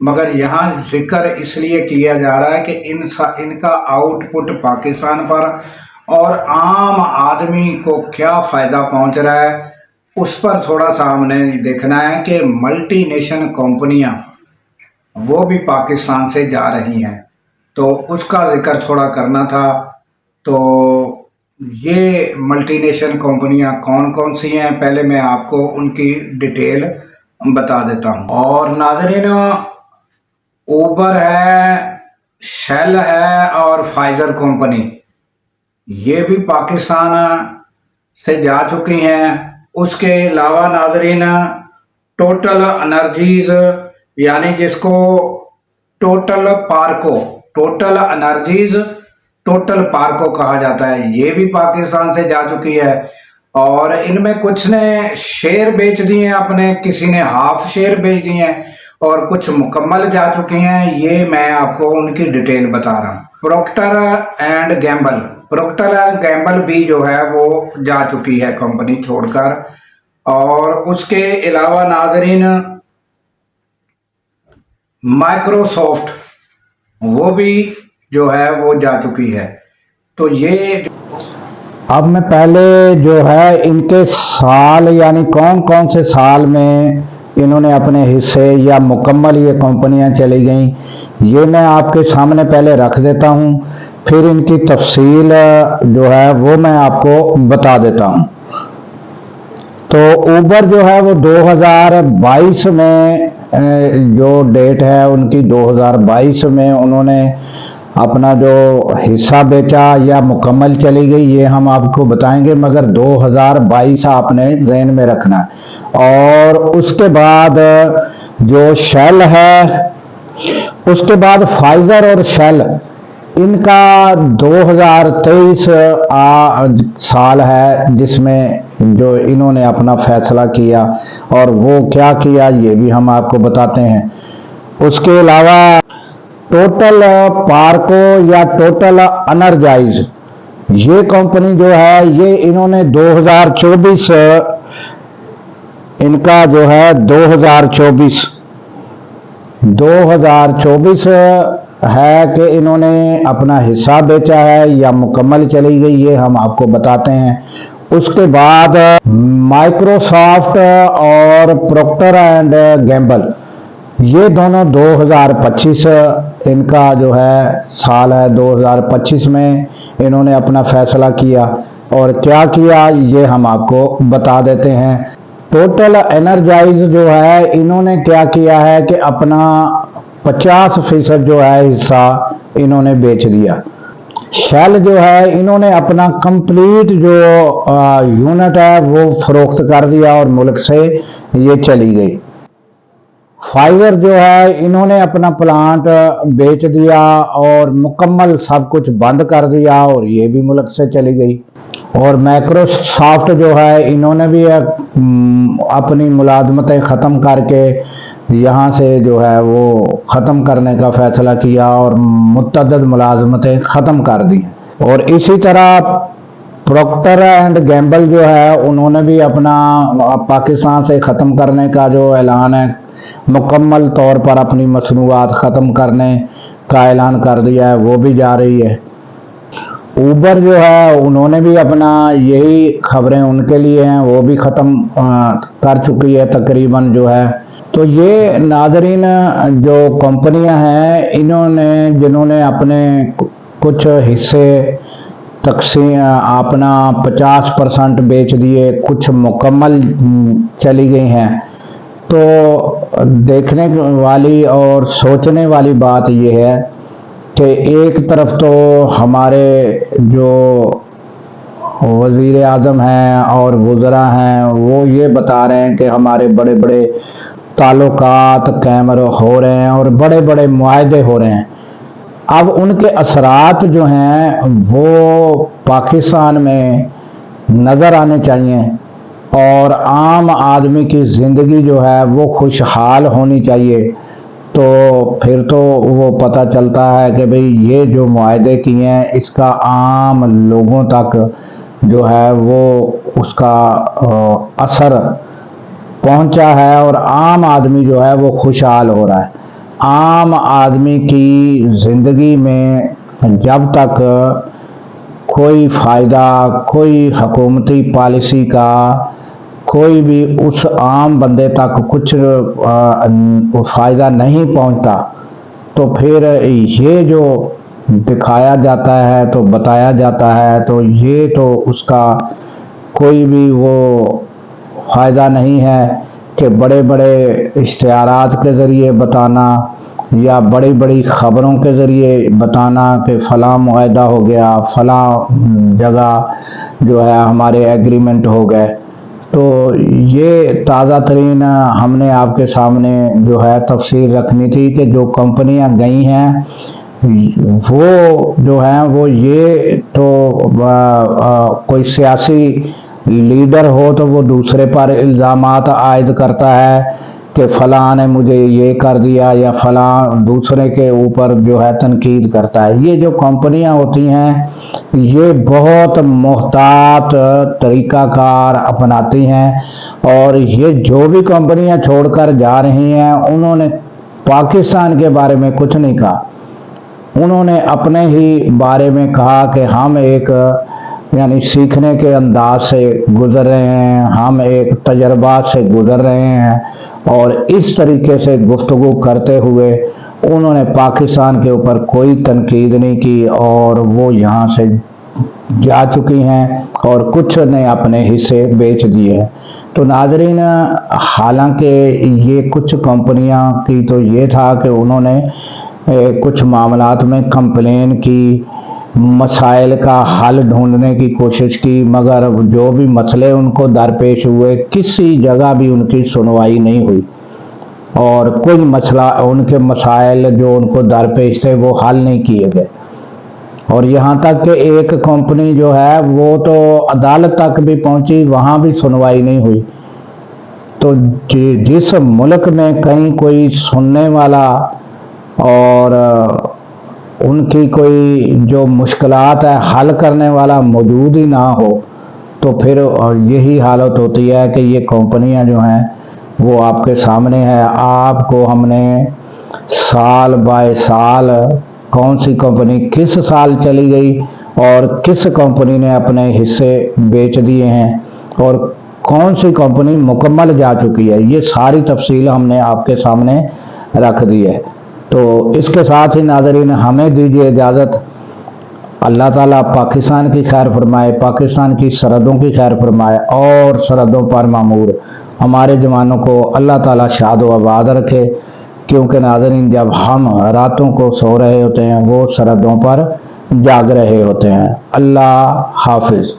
مگر یہاں ذکر اس لیے کیا جا رہا ہے کہ ان کا آؤٹ پٹ پاکستان پر اور عام آدمی کو کیا فائدہ پہنچ رہا ہے اس پر تھوڑا سا ہم نے دیکھنا ہے کہ ملٹی نیشن کمپنیاں وہ بھی پاکستان سے جا رہی ہیں، تو اس کا ذکر تھوڑا کرنا تھا۔ تو یہ ملٹی نیشن کمپنیاں کون کون سی ہیں، پہلے میں آپ کو ان کی ڈیٹیل بتا دیتا ہوں۔ اور ناظرین، اوبر ہے، شیل ہے اور فائزر کمپنی یہ بھی پاکستان سے جا چکی ہیں۔ اس کے علاوہ ناظرین، ٹوٹل انرجیز یعنی جس کو ٹوٹل پارکو کہا جاتا ہے، یہ بھی پاکستان سے جا چکی ہے، اور ان میں کچھ نے شیئر بیچ دیے ہیں اپنے، کسی نے ہاف شیئر بیچ دیے ہیں، اور کچھ مکمل جا چکی ہیں۔ یہ میں آپ کو ان کی ڈیٹیل بتا رہا ہوں۔ پروکٹر اینڈ گیمبل بھی جو ہے وہ جا چکی ہے کمپنی چھوڑ کر، اور اس کے علاوہ ناظرین مائکروسافٹ وہ بھی جو ہے وہ جا چکی ہے۔ تو یہ اب میں پہلے جو ہے ان کے سال یعنی کون کون سے سال میں انہوں نے اپنے حصے یا مکمل یہ کمپنیاں چلی گئیں یہ میں آپ کے سامنے پہلے رکھ دیتا ہوں، پھر ان کی تفصیل جو ہے وہ میں آپ کو بتا دیتا ہوں۔ تو اوبر جو ہے وہ 2022 میں جو ڈیٹ ہے ان کی 2022 میں انہوں نے اپنا جو حصہ بیچا یا مکمل چلی گئی یہ ہم آپ کو بتائیں گے، مگر 2022 آپ نے ذہن میں رکھنا ہے۔ اور اس کے بعد جو شیل ہے، اس کے بعد فائزر اور شیل، ان کا 2023 سال ہے جس میں جو انہوں نے اپنا فیصلہ کیا، اور وہ کیا کیا یہ بھی ہم آپ کو بتاتے ہیں۔ اس کے علاوہ ٹوٹل پارکو یا ٹوٹل انرجائز یہ کمپنی جو ہے یہ انہوں نے 2024 ان کا جو ہے 2024 ہے کہ انہوں نے اپنا حصہ بیچا ہے یا مکمل چلی گئی یہ ہم آپ کو بتاتے ہیں۔ اس کے بعد مائکروسافٹ اور پروکٹر اینڈ گیمبل یہ دونوں 2025 ان کا جو ہے سال ہے، 2025 میں انہوں نے اپنا فیصلہ کیا، اور کیا کیا یہ ہم آپ کو بتا دیتے ہیں۔ ٹوٹل انرجائز جو ہے انہوں نے کیا کیا ہے کہ اپنا 50% جو ہے حصہ انہوں نے بیچ دیا۔ شیل جو ہے انہوں نے اپنا کمپلیٹ جو یونٹ ہے وہ فروخت کر دیا اور ملک سے یہ چلی گئی۔ فائزر جو ہے انہوں نے اپنا پلانٹ بیچ دیا اور مکمل سب کچھ بند کر دیا اور یہ بھی ملک سے چلی گئی۔ اور مائکروسافٹ جو ہے انہوں نے بھی اپنی ملازمتیں ختم کر کے یہاں سے جو ہے وہ ختم کرنے کا فیصلہ کیا اور متعدد ملازمتیں ختم کر دی۔ اور اسی طرح پروکٹر اینڈ گیمبل جو ہے انہوں نے بھی اپنا پاکستان سے ختم کرنے کا جو اعلان ہے، مکمل طور پر اپنی مصنوعات ختم کرنے کا اعلان کر دیا ہے، وہ بھی جا رہی ہے۔ اوبر جو ہے انہوں نے بھی اپنا یہی خبریں ان کے لیے ہیں، وہ بھی ختم کر چکی ہے تقریباً جو ہے۔ تو یہ ناظرین جو کمپنیاں ہیں جنہوں نے اپنے کچھ حصے تقسیم اپنا 50% بیچ دیے، کچھ مکمل چلی گئی ہیں۔ تو دیکھنے والی اور سوچنے والی بات یہ ہے کہ ایک طرف تو ہمارے جو وزیر اعظم ہیں اور وزراء ہیں وہ یہ بتا رہے ہیں کہ ہمارے بڑے بڑے تعلقات قائم ہو رہے ہیں اور بڑے بڑے معاہدے ہو رہے ہیں۔ اب ان کے اثرات جو ہیں وہ پاکستان میں نظر آنے چاہیے، اور عام آدمی کی زندگی جو ہے وہ خوشحال ہونی چاہیے۔ تو پھر تو وہ پتہ چلتا ہے کہ بھئی یہ جو معاہدے کیے ہیں اس کا عام لوگوں تک جو ہے وہ اس کا اثر پہنچا ہے، اور عام آدمی جو ہے وہ خوشحال ہو رہا ہے۔ عام آدمی کی زندگی میں جب تک کوئی فائدہ، کوئی حکومتی پالیسی کا کوئی بھی اس عام بندے تک کچھ فائدہ نہیں پہنچتا، تو پھر یہ جو دکھایا جاتا ہے تو بتایا جاتا ہے تو یہ تو اس کا کوئی بھی وہ فائدہ نہیں ہے کہ بڑے بڑے اشتہارات کے ذریعے بتانا یا بڑی بڑی خبروں کے ذریعے بتانا کہ فلاں معاہدہ ہو گیا، فلاں جگہ جو ہے ہمارے ایگریمنٹ ہو گئے۔ تو یہ تازہ ترین ہم نے آپ کے سامنے جو ہے تفصیل رکھنی تھی کہ جو کمپنیاں گئی ہیں وہ جو ہیں وہ یہ تو کوئی سیاسی لیڈر ہو تو وہ دوسرے پر الزامات عائد کرتا ہے کہ فلاں نے مجھے یہ کر دیا، یا فلاں دوسرے کے اوپر جو ہے تنقید کرتا ہے۔ یہ جو کمپنیاں ہوتی ہیں یہ بہت محتاط طریقہ کار اپناتی ہیں، اور یہ جو بھی کمپنیاں چھوڑ کر جا رہی ہیں انہوں نے پاکستان کے بارے میں کچھ نہیں کہا، انہوں نے اپنے ہی بارے میں کہا کہ ہم ایک یعنی سیکھنے کے انداز سے گزر رہے ہیں، ہم ایک تجربات سے گزر رہے ہیں، اور اس طریقے سے گفتگو کرتے ہوئے انہوں نے پاکستان کے اوپر کوئی تنقید نہیں کی، اور وہ یہاں سے جا چکی ہیں اور کچھ نے اپنے حصے بیچ دیے ہیں۔ تو ناظرین، حالانکہ یہ کچھ کمپنیاں کی تو یہ تھا کہ انہوں نے کچھ معاملات میں کمپلین کی، مسائل کا حل ڈھونڈنے کی کوشش کی، مگر جو بھی مسئلے ان کو درپیش ہوئے کسی جگہ بھی ان کی سنوائی نہیں ہوئی، اور کوئی مسئلہ ان کے مسائل جو ان کو درپیش تھے وہ حل نہیں کیے گئے، اور یہاں تک کہ ایک کمپنی جو ہے وہ تو عدالت تک بھی پہنچی، وہاں بھی سنوائی نہیں ہوئی۔ تو جس ملک میں کہیں کوئی سننے والا اور ان کی کوئی جو مشکلات ہے حل کرنے والا موجود ہی نہ ہو، تو پھر یہی حالت ہوتی ہے کہ یہ کمپنیاں جو ہیں وہ آپ کے سامنے ہے۔ آپ کو ہم نے سال بائے سال کون سی کمپنی کس سال چلی گئی اور کس کمپنی نے اپنے حصے بیچ دیے ہیں اور کون سی کمپنی مکمل جا چکی ہے، یہ ساری تفصیل ہم نے آپ کے سامنے رکھ دی ہے۔ تو اس کے ساتھ ہی ناظرین ہمیں دیجیے اجازت۔ اللہ تعالیٰ پاکستان کی خیر فرمائے، پاکستان کی سرحدوں کی خیر فرمائے، اور سرحدوں پر معمور ہمارے جوانوں کو اللہ تعالیٰ شاد و آباد رکھے، کیونکہ ناظرین جب ہم راتوں کو سو رہے ہوتے ہیں وہ سرحدوں پر جاگ رہے ہوتے ہیں۔ اللہ حافظ۔